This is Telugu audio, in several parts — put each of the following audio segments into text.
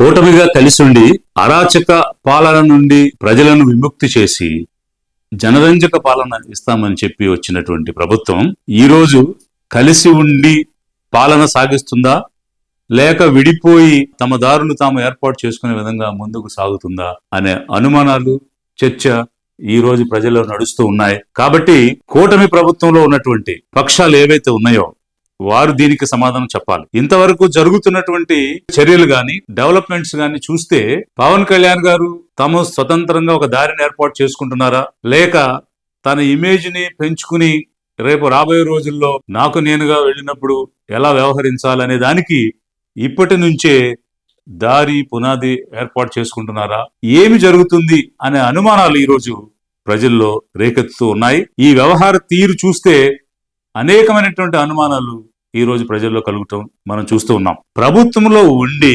కూటమిగా కలిసుండి అరాచక పాలన నుండి ప్రజలను విముక్తి చేసి జనరంజక పాలన ఇస్తామని చెప్పి వచ్చినటువంటి ప్రభుత్వం ఈరోజు కలిసి ఉండి పాలన సాగిస్తుందా లేక విడిపోయి తమ దారులు తాము ఏర్పాటు చేసుకునే విధంగా ముందుకు సాగుతుందా అనే అనుమానాలు చర్చ ఈ రోజు ప్రజల్లో నడుస్తూ ఉన్నాయి. కాబట్టి కూటమి ప్రభుత్వంలో ఉన్నటువంటి పక్షాలు ఏవైతే ఉన్నాయో వారు దీనికి సమాధానం చెప్పాలి. ఇంతవరకు జరుగుతున్నటువంటి చర్యలు గాని డెవలప్మెంట్స్ గాని చూస్తే పవన్ కళ్యాణ్ గారు తాము స్వతంత్రంగా ఒక దారిని ఏర్పాటు చేసుకుంటున్నారా లేక తన ఇమేజ్ ని పెంచుకుని రేపు రాబోయే రోజుల్లో నాకు నేనుగా వెళ్ళినప్పుడు ఎలా వ్యవహరించాలనే దానికి ఇప్పటి నుంచే దారి పునాది ఏర్పాటు చేసుకుంటున్నారా, ఏమి జరుగుతుంది అనే అనుమానాలు ఈరోజు ప్రజల్లో రేకెత్తుతూ ఉన్నాయి. ఈ వ్యవహార తీరు చూస్తే అనేకమైనటువంటి అనుమానాలు ఈ రోజు ప్రజల్లో కలుగటం మనం చూస్తూ ఉన్నాం. ప్రభుత్వంలో ఉండి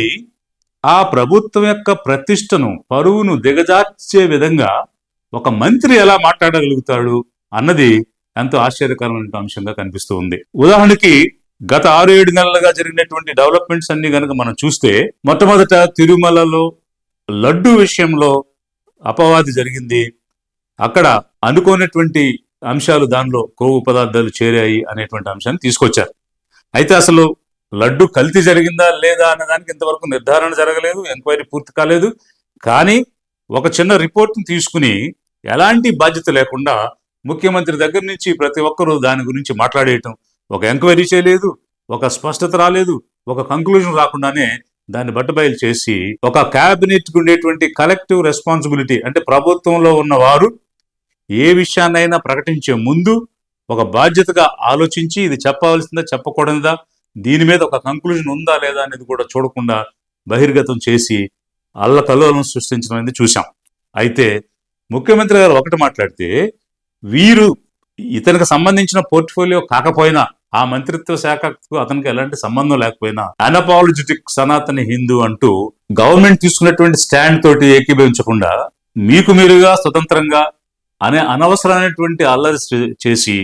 ఆ ప్రభుత్వం యొక్క ప్రతిష్టను పరువును దిగజార్చే విధంగా ఒక మంత్రి ఎలా మాట్లాడగలుగుతాడు అన్నది ఎంతో ఆశ్చర్యకరమైన అంశంగా కనిపిస్తూ ఉంది. ఉదాహరణకి గత 6-7 నెలలుగా జరిగినటువంటి డెవలప్మెంట్స్ అన్ని గనక మనం చూస్తే మొట్టమొదట తిరుమలలో లడ్డు విషయంలో అపవాది జరిగింది. అక్కడ అనుకోనటువంటి అంశాలు దానిలో కొవ్వు పదార్థాలు చేరాయి అనేటువంటి అంశాన్ని తీసుకొచ్చారు. అయితే అసలు లడ్డు కల్తీ జరిగిందా లేదా అనే దానికి ఇంతవరకు నిర్ధారణ జరగలేదు, ఎంక్వైరీ పూర్తి కాలేదు. కానీ ఒక చిన్న రిపోర్ట్ని తీసుకుని ఎలాంటి బాధ్యత లేకుండా ముఖ్యమంత్రి దగ్గర నుంచి ప్రతి ఒక్కరూ దాని గురించి మాట్లాడేయటం, ఒక ఎంక్వైరీ చేయలేదు, ఒక స్పష్టత రాలేదు, ఒక కంక్లూజన్ రాకుండానే దాన్ని బట్టబయలు చేసి ఒక క్యాబినెట్ ఉండేటువంటి కలెక్టివ్ రెస్పాన్సిబిలిటీ అంటే ప్రభుత్వంలో ఉన్న వారు ఏ విషయాన్నైనా ప్రకటించే ముందు ఒక బాధ్యతగా ఆలోచించి ఇది చెప్పవలసిందా చెప్పకూడదా, దీని మీద ఒక కంక్లూజన్ ఉందా లేదా అనేది కూడా చూడకుండా బహిర్గతం చేసి అల్లకల్లోలం సృష్టించడం అనేది చూసాం. అయితే ముఖ్యమంత్రి గారు ఒకటి మాట్లాడితే వీరు ఇతనికి సంబంధించిన పోర్ట్ఫోలియో కాకపోయినా ఆ మంత్రిత్వ శాఖకు అతనికి ఎలాంటి సంబంధం లేకపోయినా అన్అపాలజెటిక్ సనాతన హిందూ అంటూ గవర్నమెంట్ తీసుకున్నటువంటి స్టాండ్ తోటి ఏకీభవించకుండా మీకు మీరుగా స్వతంత్రంగా అనే అనవసరమైనటువంటి అల్లరి చేసి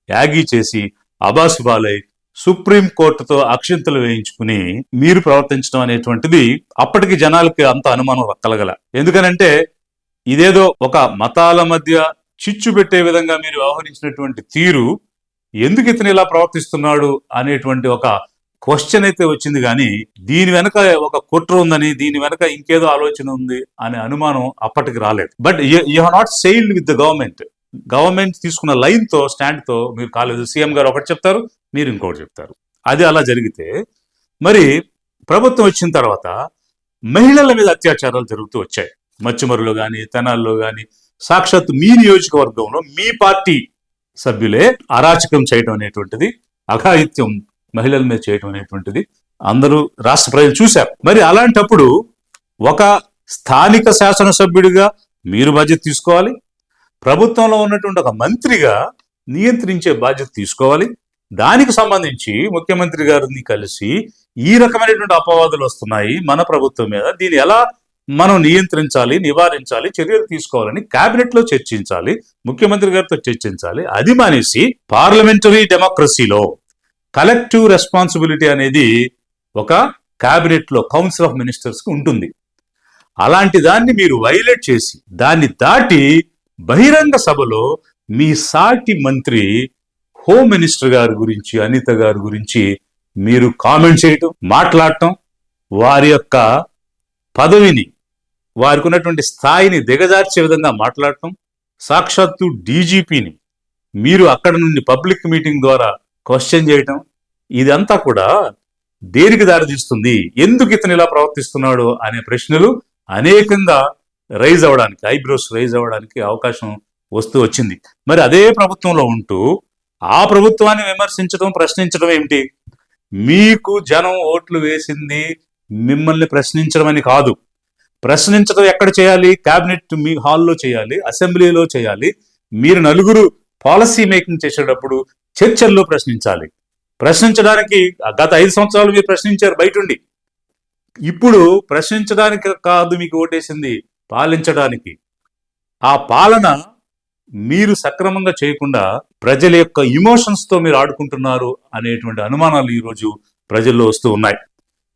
యాగి చేసి అబాసుబాలై సుప్రీం కోర్టుతో అక్షింతలు వేయించుకుని మీరు ప్రవర్తించడం అనేటువంటిది అప్పటికి జనాలకి అంత అనుమానం కలగల. ఎందుకనంటే ఇదేదో ఒక మతాల మధ్య చిచ్చు పెట్టే విధంగా మీరు వ్యవహరించినటువంటి తీరు ఎందుకు ఇతను ఇలా ప్రవర్తిస్తున్నాడు అనేటువంటి ఒక క్వశ్చన్ అయితే వచ్చింది. కానీ దీని వెనక ఒక కుట్ర ఉందని, దీని వెనక ఇంకేదో ఆలోచన ఉంది అనే అనుమానం అప్పటికి రాలేదు. But you have not sailed with the government తీసుకున్న లైన్ తో స్టాండ్ తో మీరు కాలేదు. సీఎం గారు ఒకటి చెప్తారు, మీరు ఇంకొకటి చెప్తారు. అది అలా జరిగితే మరి ప్రభుత్వం వచ్చిన తర్వాత మహిళల మీద అత్యాచారాలు జరుగుతూ వచ్చాయి. మచ్చుమరులో కానీ తెనాల్లో కానీ సాక్షాత్ మీ నియోజకవర్గంలో మీ పార్టీ సభ్యులే అరాచకం చేయడం అనేటువంటిది, అఘాయిత్యం మహిళల మీద చేయడం అనేటువంటిది అందరూ రాష్ట్ర ప్రజలు చూశారు. మరి అలాంటప్పుడు ఒక స్థానిక శాసనసభ్యుడిగా మీరు బాధ్యత తీసుకోవాలి, ప్రభుత్వంలో ఉన్నటువంటి ఒక మంత్రిగా నియంత్రించే బాధ్యత తీసుకోవాలి. దానికి సంబంధించి ముఖ్యమంత్రి గారిని కలిసి ఈ రకమైనటువంటి అపవాదులు వస్తున్నాయి మన ప్రభుత్వం మీద, దీన్ని ఎలా మనం నియంత్రించాలి, నివారించాలి, చర్యలు తీసుకోవాలని కేబినెట్ లో చర్చించాలి, ముఖ్యమంత్రి గారితో చర్చించాలి. అది మానేసి పార్లమెంటరీ డెమోక్రసీలో కలెక్టివ్ రెస్పాన్సిబిలిటీ అనేది ఒక కేబినెట్ లో కౌన్సిల్ ఆఫ్ మినిస్టర్స్ కి ఉంటుంది. అలాంటి దాన్ని మీరు వైలేట్ చేసి దాన్ని దాటి బహిరంగ సభలో మీ సాటి మంత్రి హోమ్ మినిస్టర్ గారి గురించి, అనిత గారి గురించి మీరు కామెంట్ చేయటం, మాట్లాడటం, వారి యొక్క పదవిని, వారికి ఉన్నటువంటి స్థాయిని దిగజార్చే విధంగా మాట్లాడటం, సాక్షాత్తు డీజీపీని మీరు అక్కడ నుండి పబ్లిక్ మీటింగ్ ద్వారా క్వశ్చన్ చేయటం, ఇదంతా కూడా దేనికి దారితీస్తుంది, ఎందుకు ఇతను ఇలా ప్రవర్తిస్తున్నాడు అనే ప్రశ్నలు అనేకంగా రైజ్ అవ్వడానికి, ఐబ్రోస్ రైజ్ అవ్వడానికి అవకాశం వస్తూ వచ్చింది. మరి అదే ప్రభుత్వంలో ఉంటూ ఆ ప్రభుత్వాన్ని విమర్శించడం, ప్రశ్నించడం ఏమిటి? మీకు జనం ఓట్లు వేసింది మిమ్మల్ని ప్రశ్నించడం అని కాదు. ప్రశ్నించడం ఎక్కడ చేయాలి? కేబినెట్ మీ హాల్లో చేయాలి, అసెంబ్లీలో చేయాలి. మీరు నలుగురు పాలసీ మేకింగ్ చేసేటప్పుడు చర్చల్లో ప్రశ్నించాలి. ప్రశ్నించడానికి గత 5 సంవత్సరాలు మీరు ప్రశ్నించారు బయటుండి. ఇప్పుడు ప్రశ్నించడానికి కాదు మీకు ఓటేసింది, పాలించడానికి. ఆ పాలన మీరు సక్రమంగా చేయకుండా ప్రజల యొక్క ఇమోషన్స్ తో మీరు ఆడుకుంటున్నారు అనేటువంటి అనుమానాలు ఈరోజు ప్రజల్లో వస్తూ ఉన్నాయి.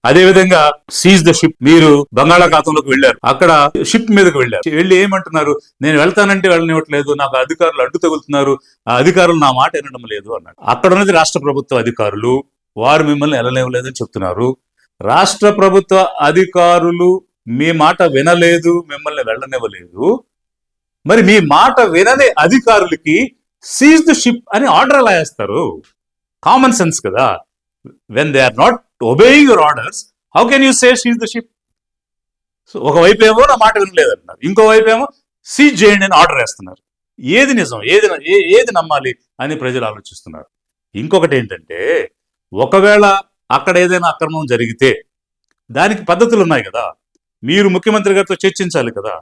అదేవిధంగా సీజ్ ద షిప్, మీరు బంగాళాఖాతంలోకి వెళ్ళారు, అక్కడ షిప్ మీదకి వెళ్ళి ఏమంటున్నారు, నేను వెళ్తానంటే వెళ్ళనివ్వట్లేదు, నాకు అధికారులు అడ్డు తగులుతున్నారు, ఆ అధికారులు నా మాట వినడం లేదు అన్నాడు. అక్కడ ఉన్నది రాష్ట్ర ప్రభుత్వ అధికారులు, వారు మిమ్మల్ని వెళ్ళలేవలేదని చెప్తున్నారు. రాష్ట్ర ప్రభుత్వ అధికారులు మీ మాట వినలేదు, మిమ్మల్ని వెళ్ళనివ్వలేదు, మరి మీ మాట వినని అధికారులకి సీజ్ ద షిప్ అని ఆర్డర్ ఎలా వేస్తారు? కామన్ సెన్స్ కదా. When they are not obeying your orders, how can you say seize the ship? So ఒకవైపు ఏమో నా మాట వినలేదంటున్నారు, ఇంకోవైపు ఏమో సీజ్ చేయండి అని ఆర్డర్ వేస్తున్నారు. ఏది నిజం, ఏది నమ్మాలి అని ప్రజలు ఆలోచిస్తున్నారు. ఇంకొకటి ఏంటంటే, ఒకవేళ అక్కడ ఏదైనా అక్రమం జరిగితే దానికి పద్ధతులు ఉన్నాయి కదా, మీరు ముఖ్యమంత్రి గారితో చర్చించాలి కదా,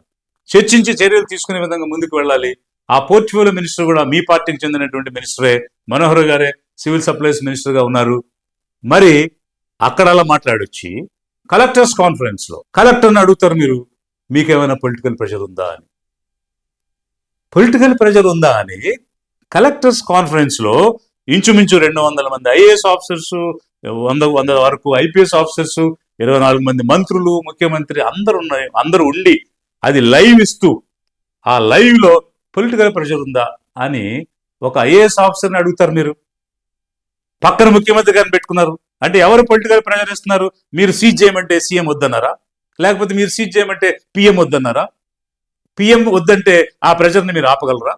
చర్చించి చర్యలు తీసుకునే విధంగా ముందుకు వెళ్ళాలి. ఆ పోర్ట్ఫోలియో మినిస్టర్ కూడా మీ పార్టీకి చెందినటువంటి మినిస్టరే, మనోహర్ గారే సివిల్ సప్లైస్ మినిస్టర్గా ఉన్నారు. మరి అక్కడ అలా మాట్లాడొచ్చి కలెక్టర్స్ కాన్ఫరెన్స్ లో కలెక్టర్ని అడుగుతారు, మీరు మీకేమైనా పొలిటికల్ ప్రెషర్ ఉందా అని. పొలిటికల్ ప్రెషర్ ఉందా అని కలెక్టర్స్ కాన్ఫరెన్స్ లో ఇంచుమించు 200 మంది ఐఏఎస్ ఆఫీసర్స్, 100 వరకు ఐపీఎస్ ఆఫీసర్స్, 24 మంది మంత్రులు, ముఖ్యమంత్రి అందరూ ఉండి అది లైవ్ ఇస్తూ, ఆ లైవ్ లో పొలిటికల్ ప్రెషర్ ఉందా అని ఒక ఐఏఎస్ ఆఫీసర్ని అడుగుతారు. మీరు పక్కన ముఖ్యమంత్రి గారిని పెట్టుకున్నారు అంటే ఎవరు పొలిటికల్ ప్రెషర్ ఇస్తున్నారు? మీరు సీజ్ చేయమంటే సీఎం వద్దన్నారా? లేకపోతే మీరు సీజ్ చేయమంటే పిఎం వద్దన్నారా? పిఎం వద్దంటే ఆ ప్రెషర్ని మీరు ఆపగలరా?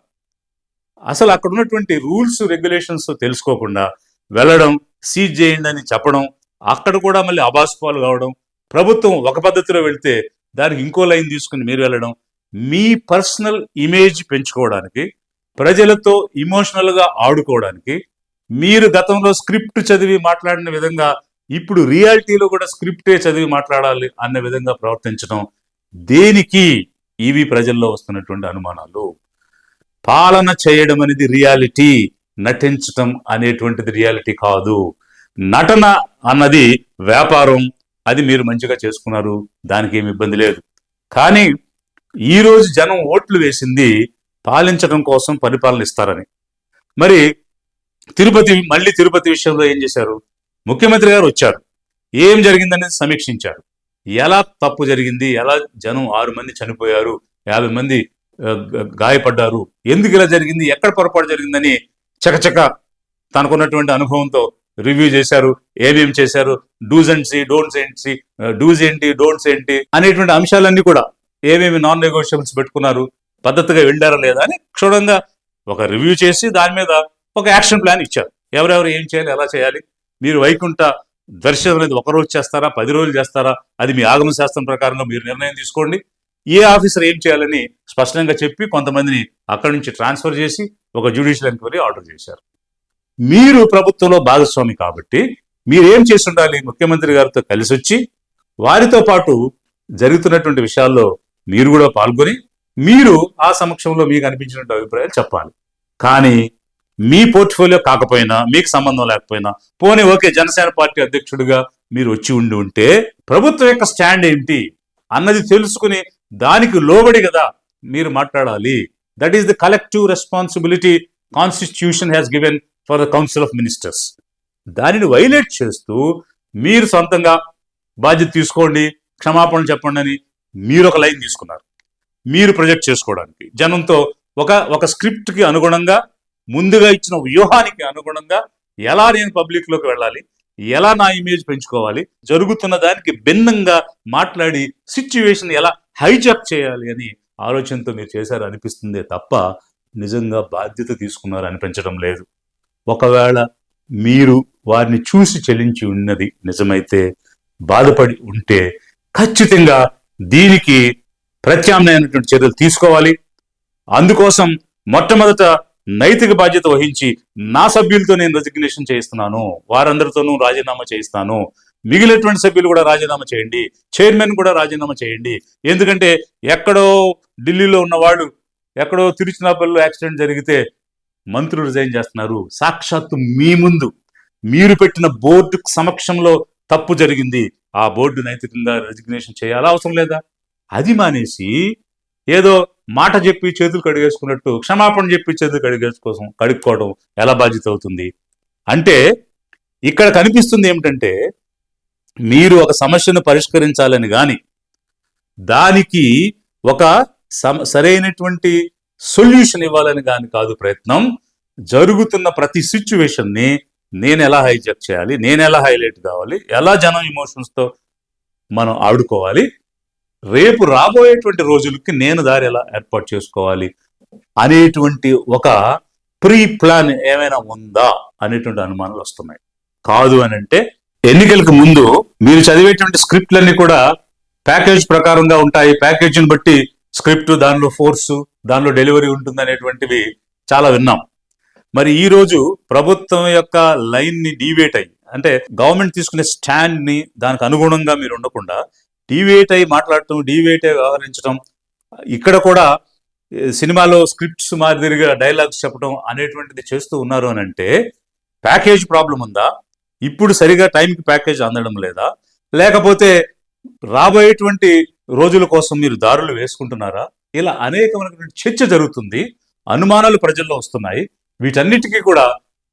అసలు అక్కడ ఉన్నటువంటి రూల్స్ రెగ్యులేషన్స్ తెలుసుకోకుండా వెళ్ళడం, సీజ్ చేయండి అని చెప్పడం, అక్కడ కూడా మళ్ళీ అబాస్పాలు కావడం, ప్రభుత్వం ఒక పద్ధతిలో వెళ్తే దానికి ఇంకో లైన్ తీసుకుని మీరు వెళ్ళడం, మీ పర్సనల్ ఇమేజ్ పెంచుకోవడానికి, ప్రజలతో ఇమోషనల్ గా ఆడుకోవడానికి, మీరు గతంలో స్క్రిప్ట్ చదివి మాట్లాడిన విధంగా ఇప్పుడు రియాలిటీలో కూడా స్క్రిప్టే చదివి మాట్లాడాలి అన్న విధంగా ప్రవర్తించడం దేనికి? ఇవి ప్రజల్లో వస్తున్నటువంటి అనుమానాలు. పాలన చేయడం అనేది రియాలిటీ, నటించటం అనేటువంటిది రియాలిటీ కాదు. నటన అన్నది వ్యాపారం, అది మీరు మంచిగా చేసుకున్నారు, దానికి ఏమి ఇబ్బంది లేదు. కానీ ఈరోజు జనం ఓట్లు వేసింది పాలించడం కోసం, పరిపాలన ఇస్తారని. మరి మళ్ళీ తిరుపతి విషయంలో ఏం చేశారు? ముఖ్యమంత్రి గారు వచ్చారు, ఏం జరిగిందనేది సమీక్షించారు. ఎలా తప్పు జరిగింది, ఎలా జనం 6 మంది చనిపోయారు, 50 మంది గాయపడ్డారు, ఎందుకు ఇలా జరిగింది, ఎక్కడ పొరపాటు జరిగిందని చకచక తనకున్నటువంటి అనుభవంతో రివ్యూ చేశారు. ఏమేమి చేశారు, డూస్ ఏంటి, డోంట్స్ ఏంటి అనేటువంటి అంశాలన్నీ కూడా, ఏమేమి నాన్ నెగోషియబుల్స్ పెట్టుకున్నారు, పద్ధతిగా వెళ్ళారా లేదా అని క్షుణ్ణంగా ఒక రివ్యూ చేసి దాని మీద ఒక యాక్షన్ ప్లాన్ ఇచ్చారు. ఎవరెవరు ఏం చేయాలి, ఎలా చేయాలి, మీరు వైకుంఠ దర్శనం అనేది 1 రోజు చేస్తారా, 10 రోజులు చేస్తారా, అది మీ ఆగమ శాస్త్రం ప్రకారంగా మీరు నిర్ణయం తీసుకోండి. ఏ ఆఫీసర్ ఏం చేయాలని స్పష్టంగా చెప్పి కొంతమందిని అక్కడి నుంచి ట్రాన్స్ఫర్ చేసి ఒక జ్యుడిషియల్ ఎంక్వైరీ ఆర్డర్ చేశారు. మీరు ప్రభుత్వంలో భాగస్వామి కాబట్టి మీరేం చేసి ఉండాలి? ముఖ్యమంత్రి గారితో కలిసి వచ్చి వారితో పాటు జరుగుతున్నటువంటి విషయాల్లో మీరు కూడా పాల్గొని, మీరు ఆ సమక్షంలో మీకు అనిపించినటువంటి అభిప్రాయాలు చెప్పాలి. కానీ మీ పోర్ట్ఫోలియో కాకపోయినా, మీకు సంబంధం లేకపోయినా, పోనీ ఓకే జనసేన పార్టీ అధ్యక్షుడిగా మీరు వచ్చి ఉంటే ప్రభుత్వం యొక్క స్టాండ్ ఏంటి అన్నది తెలుసుకుని దానికి లోబడి కదా మీరు మాట్లాడాలి. That is the collective responsibility constitution has given for the council of ministers. దానిని వైలేట్ చేస్తూ మీరు సొంతంగా బాధ్యత తీసుకోండి, క్షమాపణ చెప్పండి అని మీరు ఒక లైన్ తీసుకున్నారు. మీరు ప్రొజెక్ట్ చేసుకోవడానికి జనంతో ఒక స్క్రిప్ట్కి అనుగుణంగా, ముందుగా ఇచ్చిన వ్యూహానికి అనుగుణంగా ఎలా నేను పబ్లిక్లోకి వెళ్ళాలి, ఎలా నా ఇమేజ్ పెంచుకోవాలి, జరుగుతున్న దానికి భిన్నంగా మాట్లాడి సిచ్యువేషన్ ఎలా హైజాక్ చేయాలి అని ఆలోచనతో మీరు చేశారు అనిపిస్తుందే తప్ప నిజంగా బాధ్యత తీసుకున్నారు అనిపించడం లేదు. ఒకవేళ మీరు వారిని చూసి చెల్లించి ఉన్నది నిజమైతే, బాధపడి ఉంటే ఖచ్చితంగా దీనికి ప్రత్యామ్నాయమైనటువంటి చర్యలు తీసుకోవాలి. అందుకోసం మొట్టమొదట నైతిక బాధ్యత వహించి నా సభ్యులతో నేను రెసిగ్నేషన్ చేయిస్తున్నాను, వారందరితోనూ రాజీనామా చేయిస్తాను, మిగిలినటువంటి సభ్యులు కూడా రాజీనామా చేయండి, చైర్మన్ కూడా రాజీనామా చేయండి. ఎందుకంటే ఎక్కడో ఢిల్లీలో ఉన్నవాళ్ళు, ఎక్కడో తిరుచినాపల్లిలో యాక్సిడెంట్ జరిగితే మంత్రులు రిజైన్ చేస్తున్నారు. సాక్షాత్తు మీ ముందు మీరు పెట్టిన బోర్డు సమక్షంలో తప్పు జరిగింది, ఆ బోర్డు నైతికంగా రెసిగ్నేషన్ చేయాలా అవసరం లేదా? అది మానేసి ఏదో మాట చెప్పి చేతులు కడిగేసుకున్నట్టు క్షమాపణ చెప్పి చేతులు కడుక్కోవడం ఎలా బాధ్యత అవుతుంది? అంటే ఇక్కడ కనిపిస్తుంది ఏమిటంటే మీరు ఒక సమస్యను పరిష్కరించాలని కానీ దానికి ఒక సరైనటువంటి సొల్యూషన్ ఇవ్వాలని కానీ కాదు ప్రయత్నం. జరుగుతున్న ప్రతి సిచ్యువేషన్ని నేను ఎలా హైజాక్ చేయాలి, నేను ఎలా హైలైట్ కావాలి, ఎలా జనం ఇమోషన్స్తో మనం ఆడుకోవాలి, రేపు రాబోయేటువంటి రోజులకి నేను దారి ఎలా ఏర్పాటు చేసుకోవాలి అనేటువంటి ఒక ప్రీ ప్లాన్ ఏమైనా ఉందా అనేటువంటి అనుమానాలు వస్తున్నాయి. కాదు అని అంటే ఎన్నికలకు ముందు మీరు చదివేటువంటి స్క్రిప్ట్లన్నీ కూడా ప్యాకేజ్ ప్రకారంగా ఉంటాయి, ప్యాకేజీని బట్టి స్క్రిప్ట్, దానిలో ఫోర్సు, దానిలో డెలివరీ ఉంటుంది అనేటువంటివి చాలా విన్నాం. మరి ఈ రోజు ప్రభుత్వం యొక్క లైన్ ని డీవేట్ అయ్యి, అంటే గవర్నమెంట్ తీసుకునే స్టాండ్ ని దానికి అనుగుణంగా మీరు ఉండకుండా డీవేట్ అయ్యి మాట్లాడటం, డీవేట్ అయ్యి వ్యవహరించడం, ఇక్కడ కూడా సినిమాలో స్క్రిప్ట్స్ మాదిరిగా డైలాగ్స్ చెప్పడం అనేటువంటిది చేస్తూ ఉన్నారు అని అంటే ప్యాకేజ్ ప్రాబ్లం ఉందా, ఇప్పుడు సరిగా టైంకి ప్యాకేజ్ అందడం లేదా, లేకపోతే రాబోయేటువంటి రోజుల కోసం మీరు దారులు వేసుకుంటున్నారా? ఇలా అనేకమైనటువంటి చర్చ జరుగుతుంది, అనుమానాలు ప్రజల్లో వస్తున్నాయి. వీటన్నిటికీ కూడా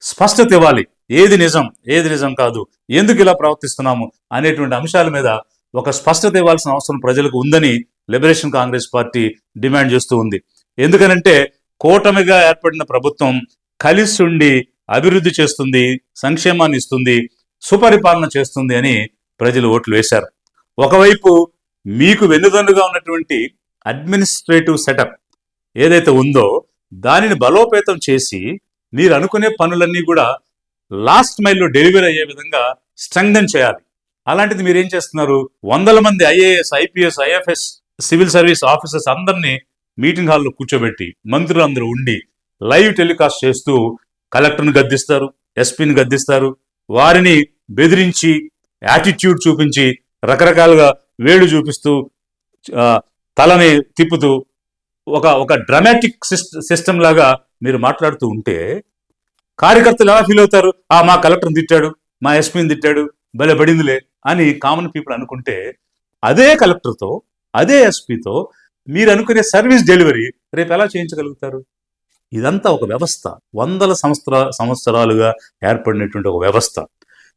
స్పష్టత ఇవ్వాలి. ఏది నిజం, ఏది నిజం కాదు, ఎందుకు ఇలా ప్రవర్తిస్తున్నాము అనేటువంటి అంశాల మీద ఒక స్పష్టత ఇవ్వాల్సిన అవసరం ప్రజలకు ఉందని లిబరేషన్ కాంగ్రెస్ పార్టీ డిమాండ్ చేస్తూ ఉంది. ఎందుకనంటే కూటమిగా ఏర్పడిన ప్రభుత్వం కలిసి ఉండి అభివృద్ధి చేస్తుంది, సంక్షేమాన్ని ఇస్తుంది, సుపరిపాలన చేస్తుంది అని ప్రజలు ఓట్లు వేశారు. ఒకవైపు మీకు వెన్నుదన్నుగా ఉన్నటువంటి అడ్మినిస్ట్రేటివ్ సెటప్ ఏదైతే ఉందో దానిని బలోపేతం చేసి మీరు అనుకునే పనులన్నీ కూడా లాస్ట్ మైల్లో డెలివరీ అయ్యే విధంగా స్ట్రెంగ్థెన్ చేయాలి. అలాంటిది మీరు ఏం చేస్తున్నారు? వందల మంది IAS, IPS, IFS, civil service officers అందరినీ మీటింగ్ హాల్లో కూర్చోబెట్టి మంత్రులు అందరూ ఉండి లైవ్ టెలికాస్ట్ చేస్తూ కలెక్టర్ని గద్దిస్తారు, ఎస్పీని గద్దిస్తారు, వారిని బెదిరించి యాటిట్యూడ్ చూపించి రకరకాలుగా వేళ్ళు చూపిస్తూ తలని తిప్పుతూ ఒక డ్రామాటిక్ సిస్టమ్ లాగా మీరు మాట్లాడుతూ ఉంటే కార్యకర్తలు ఎలా ఫీల్ అవుతారు? మా కలెక్టర్ని తిట్టాడు, మా ఎస్పీని తిట్టాడు, భలే పడిందిలే అని కామన్ పీపుల్ అనుకుంటే అదే కలెక్టర్తో, అదే ఎస్పీతో మీరు అనుకునే సర్వీస్ డెలివరీ రేపు ఎలా చేయించగలుగుతారు? ఇదంతా ఒక వ్యవస్థ, వందల సంవత్సరాలుగా ఏర్పడినటువంటి ఒక వ్యవస్థ.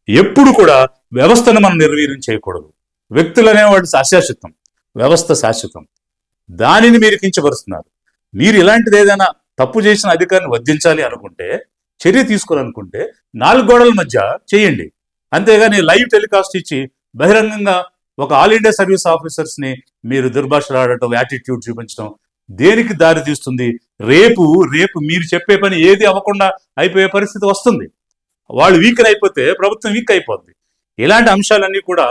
ఎప్పుడు కూడా వ్యవస్థను మనం నిర్వీర్యం చేయకూడదు. వ్యక్తులు అనేవాడు అశాశ్వతం, వ్యవస్థ శాశ్వతం. దానిని మీరు కించపరుస్తున్నారు. మీరు ఇలాంటిది ఏదైనా తప్పు చేసిన అధికారిని వధించాలి అనుకుంటే, చర్య తీసుకోవాలనుకుంటే 4 గోడల మధ్య చేయండి. అంతేగాని లైవ్ టెలికాస్ట్ ఇచ్చి బహిరంగంగా ఒక ఆల్ ఇండియా సర్వీస్ ఆఫీసర్స్ ని మీరు దుర్భాషలు ఆడటం, యాటిట్యూడ్ చూపించడం దేనికి దారి తీస్తుంది? రేపు మీరు చెప్పే పని ఏది అవ్వకుండా అయిపోయే పరిస్థితి వస్తుంది. వాళ్ళు వీక్ అయిపోతే ప్రభుత్వం వీక్ అయిపోద్ది. ఇలాంటి అంశాలన్నీ కూడా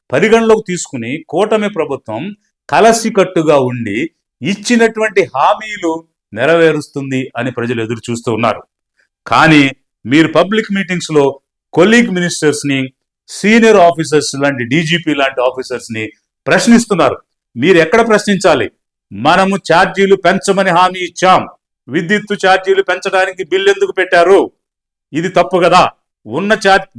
పరిగణలోకి తీసుకుని కూటమి ప్రభుత్వం కలసికట్టుగా ఉండి ఇచ్చినటువంటి హామీలు నెరవేరుస్తుంది అని ప్రజలు ఎదురు చూస్తూ ఉన్నారు. కానీ మీరు పబ్లిక్ మీటింగ్స్ లో కొలీగ్ మినిస్టర్స్ ని, సీనియర్ ఆఫీసర్స్ లాంటి డీజీపీ లాంటి ఆఫీసర్స్ ని ప్రశ్నిస్తున్నారు. మీరు ఎక్కడ ప్రశ్నించాలి? మనము ఛార్జీలు పెంచమని హామీ ఇచ్చాం, విద్యుత్ ఛార్జీలు పెంచడానికి బిల్లు ఎందుకు పెట్టారు? ఇది తప్పు కదా. ఉన్న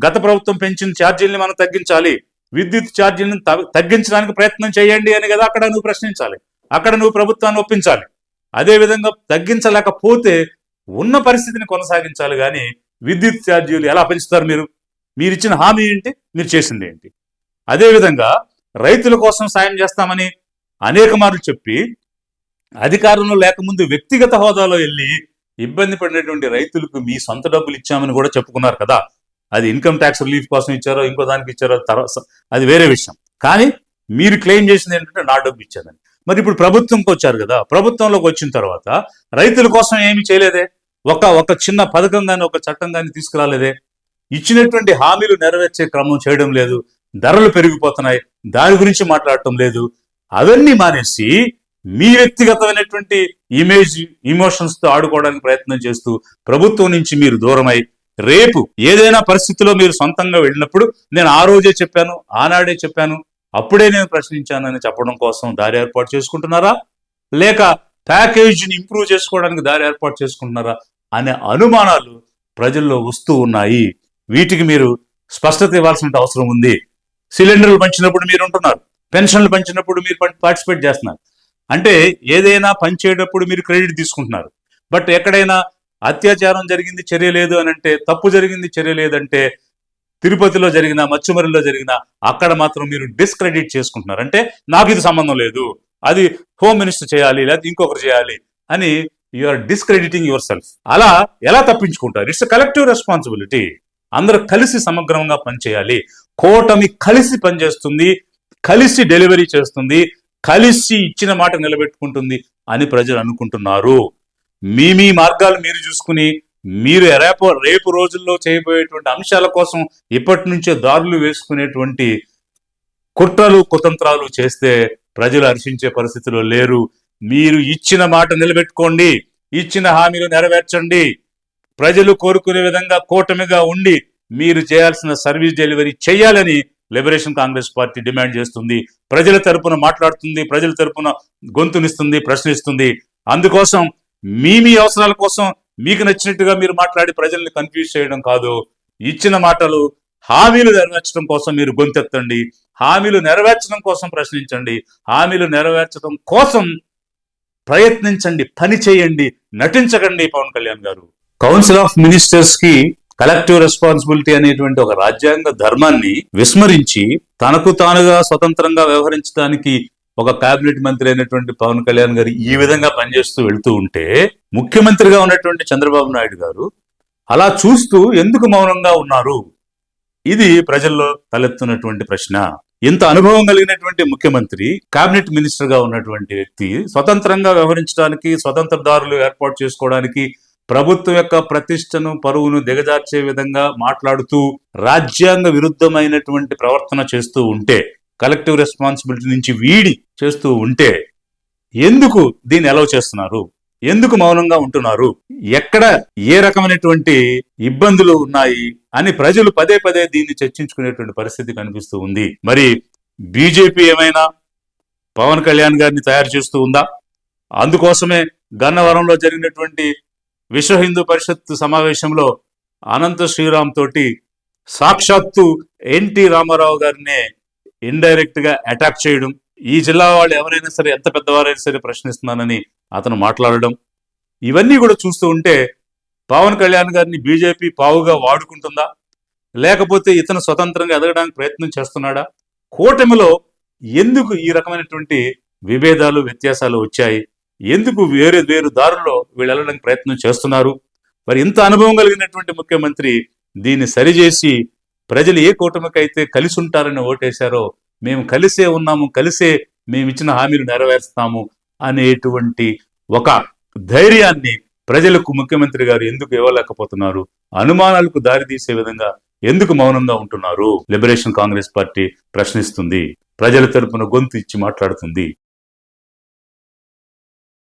గత ప్రభుత్వం పెంచిన ఛార్జీల్ని మనం తగ్గించాలి, విద్యుత్ ఛార్జీలను తగ్గించడానికి ప్రయత్నం చేయండి అని కదా అక్కడ నువ్వు ప్రశ్నించాలి, అక్కడ నువ్వు ప్రభుత్వాన్ని ఒప్పించాలి. అదేవిధంగా తగ్గించలేకపోతే ఉన్న పరిస్థితిని కొనసాగించాలి. కానీ విద్యుత్ ఛార్జీలు ఎలా పెంచుతారు? మీరు ఇచ్చిన హామీ ఏంటి? మీరు చేసింది ఏంటి? అదేవిధంగా రైతుల కోసం సాయం చేస్తామని అనేక మార్లు చెప్పి అధికారంలో లేకముందు వ్యక్తిగత హోదాలో వెళ్ళి ఇబ్బంది పడినటువంటి రైతులకు మీ సొంత డబ్బులు ఇచ్చామని కూడా చెప్పుకున్నారు కదా. అది ఇన్కమ్ ట్యాక్స్ రిలీఫ్ కోసం ఇచ్చారో ఇంకో దానికి ఇచ్చారో అది వేరే విషయం. కానీ మీరు క్లెయిమ్ చేసింది ఏంటంటే నా డబ్బు ఇచ్చారని. మరి ఇప్పుడు ప్రభుత్వంకి వచ్చారు కదా, ప్రభుత్వంలోకి వచ్చిన తర్వాత రైతుల కోసం ఏమి చేయలేదే, ఒక చిన్న పథకం కానీ ఒక చట్టం కానీ తీసుకురాలేదే, ఇచ్చినటువంటి హామీలు నెరవేర్చే క్రమం చేయడం లేదు, ధరలు పెరిగిపోతున్నాయి దాని గురించి మాట్లాడటం లేదు. అవన్నీ మానేసి మీ వ్యక్తిగతమైనటువంటి ఇమోషన్స్ తో ఆడుకోవడానికి ప్రయత్నం చేస్తూ ప్రభుత్వం నుంచి మీరు దూరమై రేపు ఏదైనా పరిస్థితిలో మీరు సొంతంగా వెళ్ళినప్పుడు నేను ఆ రోజే చెప్పాను, ఆనాడే చెప్పాను, అప్పుడే నేను ప్రశ్నించానని చెప్పడం కోసం దారి ఏర్పాటు చేసుకుంటున్నారా, లేక ప్యాకేజీని ఇంప్రూవ్ చేసుకోవడానికి దారి ఏర్పాటు చేసుకుంటున్నారా అనే అనుమానాలు ప్రజల్లో వస్తూ ఉన్నాయి. వీటికి మీరు స్పష్టత ఇవ్వాల్సిన అవసరం ఉంది. సిలిండర్లు పంచినప్పుడు మీరు ఉంటున్నారు, పెన్షన్లు పంచినప్పుడు మీరు పార్టిసిపేట్ చేస్తున్నారు. అంటే ఏదైనా పనిచేయటప్పుడు మీరు క్రెడిట్ తీసుకుంటున్నారు. బట్ ఎక్కడైనా అత్యాచారం జరిగింది చర్య లేదు అని అంటే, తప్పు జరిగింది చర్య లేదంటే తిరుపతిలో జరిగిన, మచ్చుమరిలో జరిగిన అక్కడ మాత్రం మీరు డిస్క్రెడిట్ చేసుకుంటున్నారు. అంటే నాకు ఇది సంబంధం లేదు, అది హోమ్ మినిస్టర్ చేయాలి లేదా ఇంకొకరు చేయాలి అని you are discrediting your self. అలా ఎలా తప్పించుకుంటారు? It's collective responsibility. అందరూ కలిసి సమగ్రంగా పనిచేయాలి. కూటమి కలిసి పనిచేస్తుంది, కలిసి డెలివరీ చేస్తుంది, కలిసి ఇచ్చిన మాట నిలబెట్టుకుంటుంది అని ప్రజలు అనుకుంటున్నారు. మీ మార్గాలు మీరు చూసుకుని మీరు రేపు రోజుల్లో చేయబోయేటువంటి అంశాల కోసం ఇప్పటి నుంచే దారులు వేసుకునేటువంటి కుట్రలు కుతంత్రాలు చేస్తే ప్రజలు హర్షించే పరిస్థితిలో లేరు. మీరు ఇచ్చిన మాట నిలబెట్టుకోండి, ఇచ్చిన హామీలు నెరవేర్చండి. ప్రజలు కోరుకునే విధంగా కూటమిగా ఉండి మీరు చేయాల్సిన సర్వీస్ డెలివరీ చేయాలని లిబరేషన్ కాంగ్రెస్ పార్టీ డిమాండ్ చేస్తుంది. ప్రజల తరపున మాట్లాడుతుంది, ప్రజల తరపున గొంతునిస్తుంది, ప్రశ్నిస్తుంది. అందుకోసం మీ అవసరాల కోసం మీకు నచ్చినట్టుగా మీరు మాట్లాడి ప్రజల్ని కన్ఫ్యూజ్ చేయడం కాదు. ఇచ్చిన మాటలు, హామీలు నెరవేర్చడం కోసం మీరు గొంతెత్తండి, హామీలు నెరవేర్చడం కోసం ప్రశ్నించండి, హామీలు నెరవేర్చడం కోసం ప్రయత్నించండి, పని చేయండి, నటించకండి. పవన్ కళ్యాణ్ గారు కౌన్సిల్ ఆఫ్ మినిస్టర్స్ కి కలెక్టివ్ రెస్పాన్సిబిలిటీ అనేటువంటి ఒక రాజ్యాంగ ధర్మాన్ని విస్మరించి తనకు తానుగా స్వతంత్రంగా వ్యవహరించడానికి ఒక కేబినెట్ మంత్రి అయినటువంటి పవన్ కళ్యాణ్ గారు ఈ విధంగా పనిచేస్తూ వెళ్తూ ఉంటే, ముఖ్యమంత్రిగా ఉన్నటువంటి చంద్రబాబు నాయుడు గారు అలా చూస్తూ ఎందుకు మౌనంగా ఉన్నారు? ఇది ప్రజల్లో తలెత్తున్నటువంటి ప్రశ్న. ఇంత అనుభవం కలిగినటువంటి ముఖ్యమంత్రి, కేబినెట్ మినిస్టర్ గా ఉన్నటువంటి వ్యక్తి స్వతంత్రంగా వ్యవహరించడానికి, స్వతంత్ర దారులు ఏర్పాటు చేసుకోవడానికి, ప్రభుత్వం యొక్క ప్రతిష్టను, పరువును దిగజార్చే విధంగా మాట్లాడుతూ రాజ్యాంగ విరుద్ధమైనటువంటి ప్రవర్తన చేస్తూ ఉంటే, కలెక్టివ్ రెస్పాన్సిబిలిటీ నుంచి వీడి చేస్తూ ఉంటే ఎందుకు దీన్ని అలౌ చేస్తున్నారు? ఎందుకు మౌనంగా ఉంటున్నారు? ఎక్కడ ఏ రకమైనటువంటి ఇబ్బందులు ఉన్నాయి అని ప్రజలు పదే పదే దీన్ని చర్చించుకునేటువంటి పరిస్థితి కనిపిస్తూ ఉంది. మరి బీజేపీ ఏమైనా పవన్ కళ్యాణ్ గారిని తయారు చేస్తూ ఉందా? అందుకోసమే గన్నవరంలో జరిగినటువంటి విశ్వ హిందూ పరిషత్ సమావేశంలో అనంత శ్రీరామ్ తోటి సాక్షాత్తు ఎన్టీ రామారావు గారినే ఇండైరెక్ట్ గా అటాక్ చేయడం, ఈ జిల్లా వాళ్ళు ఎవరైనా సరే, ఎంత పెద్దవారైనా సరే ప్రశ్నిస్తున్నానని అతను మాట్లాడడం, ఇవన్నీ కూడా చూస్తూ ఉంటే పవన్ కళ్యాణ్ గారిని బీజేపీ పావుగా వాడుకుంటుందా, లేకపోతే ఇతను స్వతంత్రంగా ఎదగడానికి ప్రయత్నం చేస్తున్నాడా? కూటమిలో ఎందుకు ఈ రకమైనటువంటి విభేదాలు, వ్యత్యాసాలు వచ్చాయి? ఎందుకు వేరు వేరు దారుల్లో వీళ్ళు వెళ్ళడానికి ప్రయత్నం చేస్తున్నారు? మరి ఇంత అనుభవం కలిగినటువంటి ముఖ్యమంత్రి దీన్ని సరిచేసి ప్రజలు ఏ కూటమికైతే కలిసి ఉంటారని ఓటేశారో, మేము కలిసే ఉన్నాము, కలిసే మేము ఇచ్చిన హామీలు నెరవేరుస్తాము అనేటువంటి ఒక ధైర్యాన్ని ప్రజలకు ముఖ్యమంత్రి గారు ఎందుకు ఇవ్వలేకపోతున్నారు? అనుమానాలకు దారితీసే విధంగా ఎందుకు మౌనంగా ఉంటున్నారు? లిబరేషన్ కాంగ్రెస్ పార్టీ ప్రశ్నిస్తుంది, ప్రజల తరపున గొంతు ఇచ్చి మాట్లాడుతుంది.